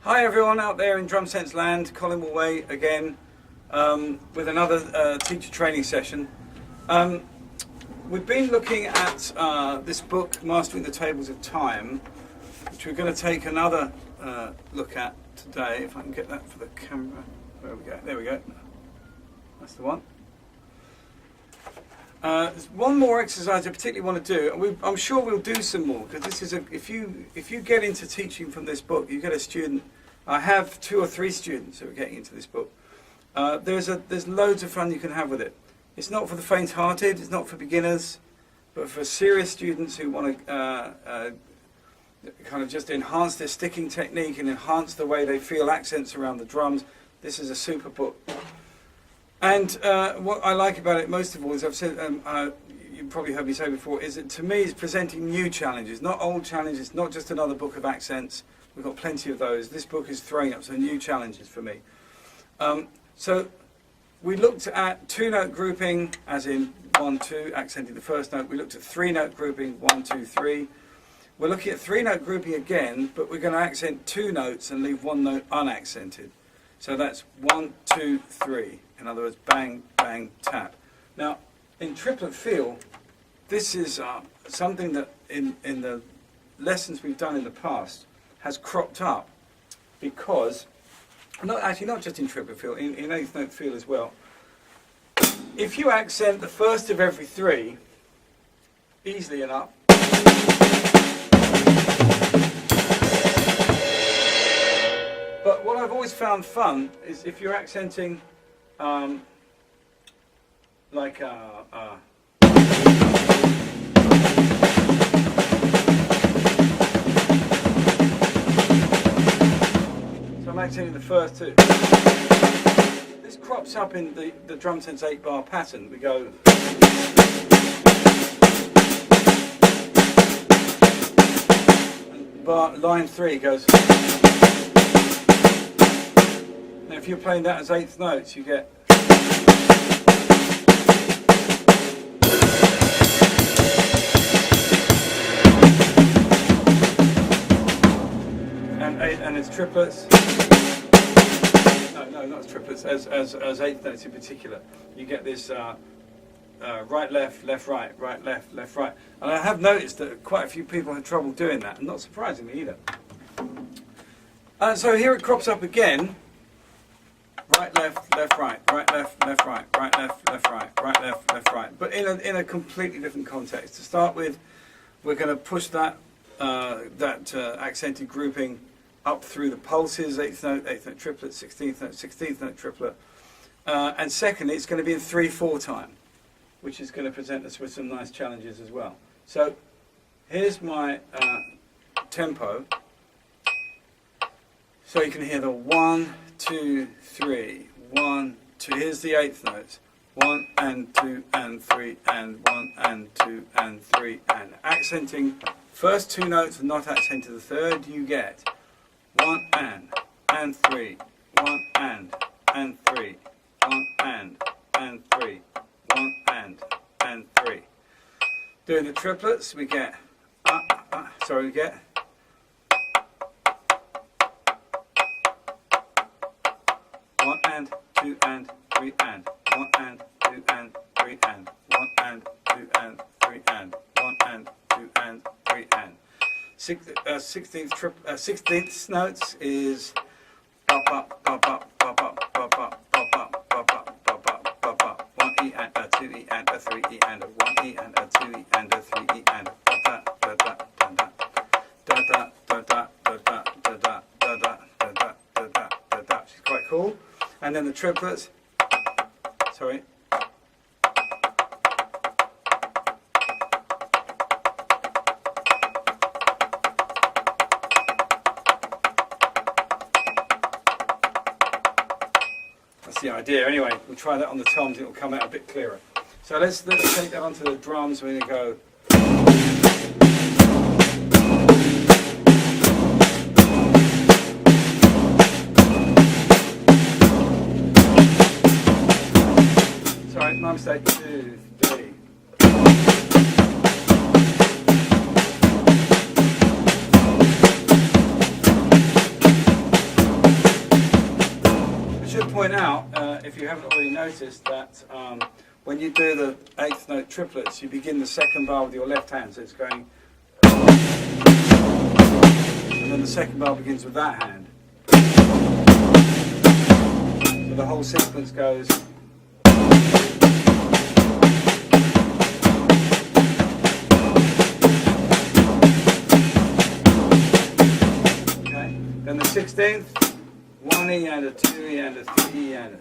Hi everyone out there in Drumsense land, Colin Way again with another teacher training session. We've been looking at this book, Mastering the Tables of Time, which we're going to take another look at today. If I can get that for the camera. There we go. There we go. That's the one. There's one more exercise I particularly want to do, and I'm sure we'll do some more, because this is if you get into teaching from this book, you get a student. I have 2 or 3 students who are getting into this book. There's loads of fun you can have with it. It's not for the faint-hearted. It's not for beginners, but for serious students who want to kind of just enhance their sticking technique and enhance the way they feel accents around the drums. This is a super book. And what I like about it most of all is, I've said, you've probably heard me say before, is that to me it's presenting new challenges, not old challenges, not just another book of accents. We've got plenty of those. This book is throwing up some new challenges for me. So we looked at 2-note grouping, as in 1, 2, accenting the first note. We looked at 3-note grouping, 1, 2, 3. We're looking at 3-note grouping again, but we're going to accent 2 notes and leave 1 note unaccented. So that's 1, 2, 3. In other words, bang, bang, tap. Now, in triplet feel, this is something that in the lessons we've done in the past has cropped up, because, not just in triplet feel, in 8th note feel as well. If you accent the first of every 3, easily enough, but what I've always found fun is if you're accenting like so I'm accenting the first 2. This crops up in the Drumsense 8-bar pattern. We go and line 3 goes. Now if you're playing that as 8th notes, you get and it's triplets. No, not as triplets. As 8th notes in particular, you get this right, left, left, right, right, left, left, right. And I have noticed that quite a few people have trouble doing that, and not surprisingly either. So here it crops up again. Right, left, left, right, right, left, left, right, right, left, left, right, right, left, left, right. But in a completely different context. To start with, we're going to push that accented grouping up through the pulses, 8th note triplet, 16th note triplet. And secondly, it's going to be in 3/4 time, which is going to present us with some nice challenges as well. So here's my tempo. So you can hear the 1, 2, 3, 1, 2. Here's the 8th notes. 1 and 2 and 3 and 1 and 2 and 3 and accenting first 2 notes and not accenting the third. You get 1 and 3, 1 and 3, 1 and 3, 1 and 3. Doing the triplets, we get we get. One and 2 and 3 and 1 and 2 and 3 and 1 and 2 and 3 and 1 and 2 and 3 and 16th notes is up up up up up up up up up up up up up up 1 E and a 2 E and a 3 E and a 1 E and a 2 E and a 3 E and da da da da da da da da da da da da da da da da da. She's quite cool. And then the triplets, sorry. That's the idea. Anyway, we'll try that on the toms, it'll come out a bit clearer. So let's take that onto the drums. We're going to go. My mistake. 2, 3. notice that when you do the eighth note triplets, you begin the second bar with your left hand, so it's going, and then the second bar begins with that hand. So the whole sequence goes. Okay, then the 16th, 1 E and a 2 E and a 3 E and a.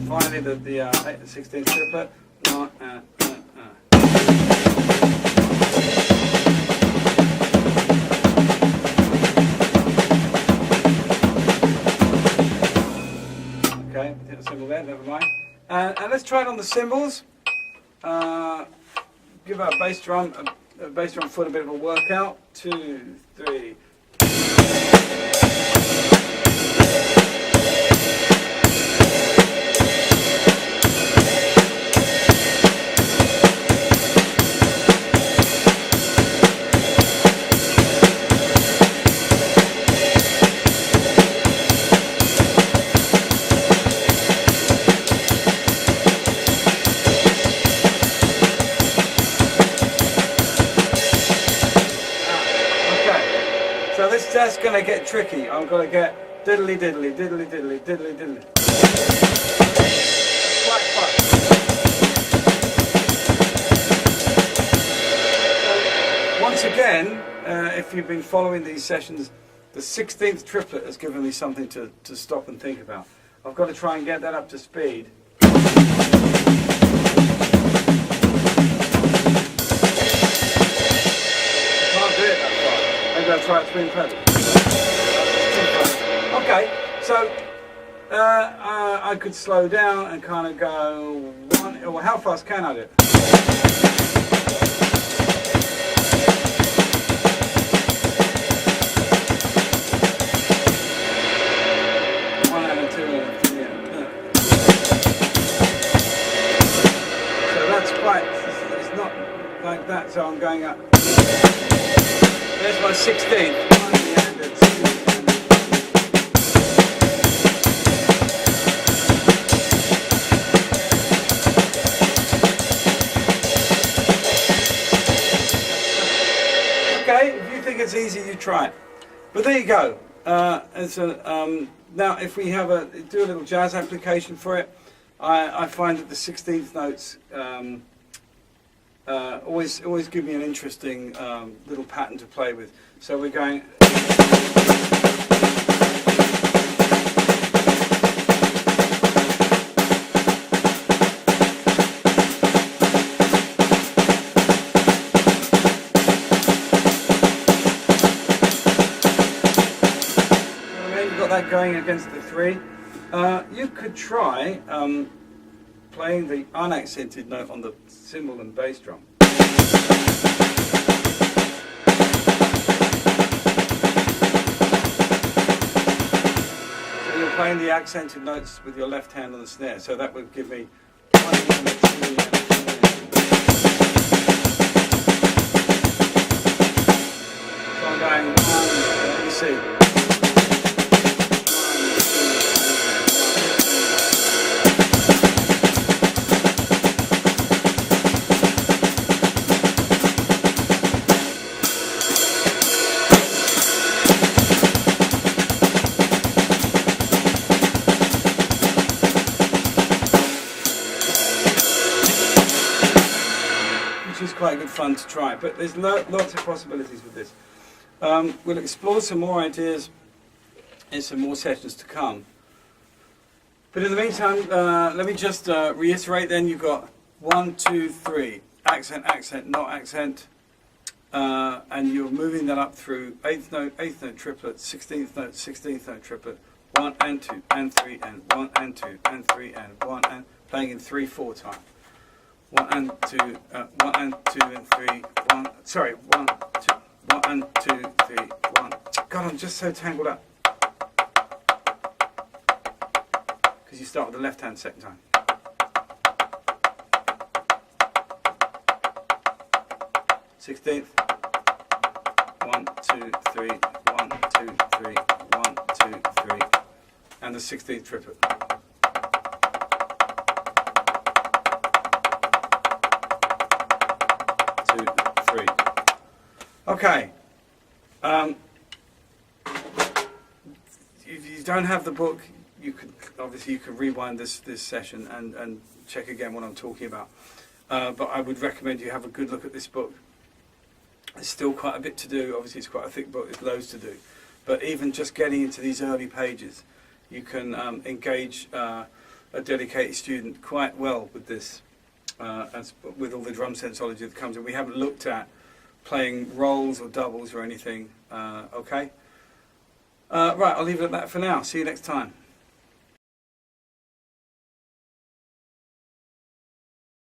Finally, the 16th triplet. Okay, hit the cymbal there, never mind. And let's try it on the cymbals. Give our bass drum foot a bit of a workout. 2, 3. So that's going to get tricky. I'm going to get diddly diddly diddly diddly diddly diddly. Quite fun. So once again, if you've been following these sessions, the 16th triplet has given me something to stop and think about. I've got to try and get that up to speed. I'll try it twin pedal. Okay, so I could slow down and kind of go one. Well, how fast can I do it? One and a 2 and a 3 and a. So that's quite. It's not like that. So I'm going up. There's my 16th. Okay, if you think it's easy, you try it. But there you go. Now, if we do a little jazz application for it, I find that the 16th notes always give me an interesting little pattern to play with. So we're going. You've got that going against the 3. You could try playing the unaccented note on the cymbal and bass drum. So you're playing the accented notes with your left hand on the snare, so that would give me 1 and 2 and 3. So I'm going 1, let me see. Which is quite good fun to try, but there's lots of possibilities with this. We'll explore some more ideas in some more sessions to come. But in the meantime, let me just reiterate then, you've got 1, 2, 3, accent, accent, not accent, and you're moving that up through 8th note triplet, 16th note triplet, 1 and 2 and 3 and 1 and 2 and 3 and 1 and playing in 3/4 time. 1 and 2 and 3, 1. Sorry, 1, 2, 1 and 2, 3, 1. God, I'm just so tangled up. Because you start with the left hand second time. Sixteenth. 1, 2, 3, 1, 2, 3, 1, 2, 3, and the 16th triplet. Two, three. Okay. If you don't have the book, you can rewind this session and check again what I'm talking about. But I would recommend you have a good look at this book. There's still quite a bit to do. Obviously, it's quite a thick book. There's loads to do. But even just getting into these early pages, you can engage a dedicated student quite well with this, with all the drum sensology that comes in. We haven't looked at playing rolls or doubles or anything. Okay? Right, I'll leave it at that for now. See you next time.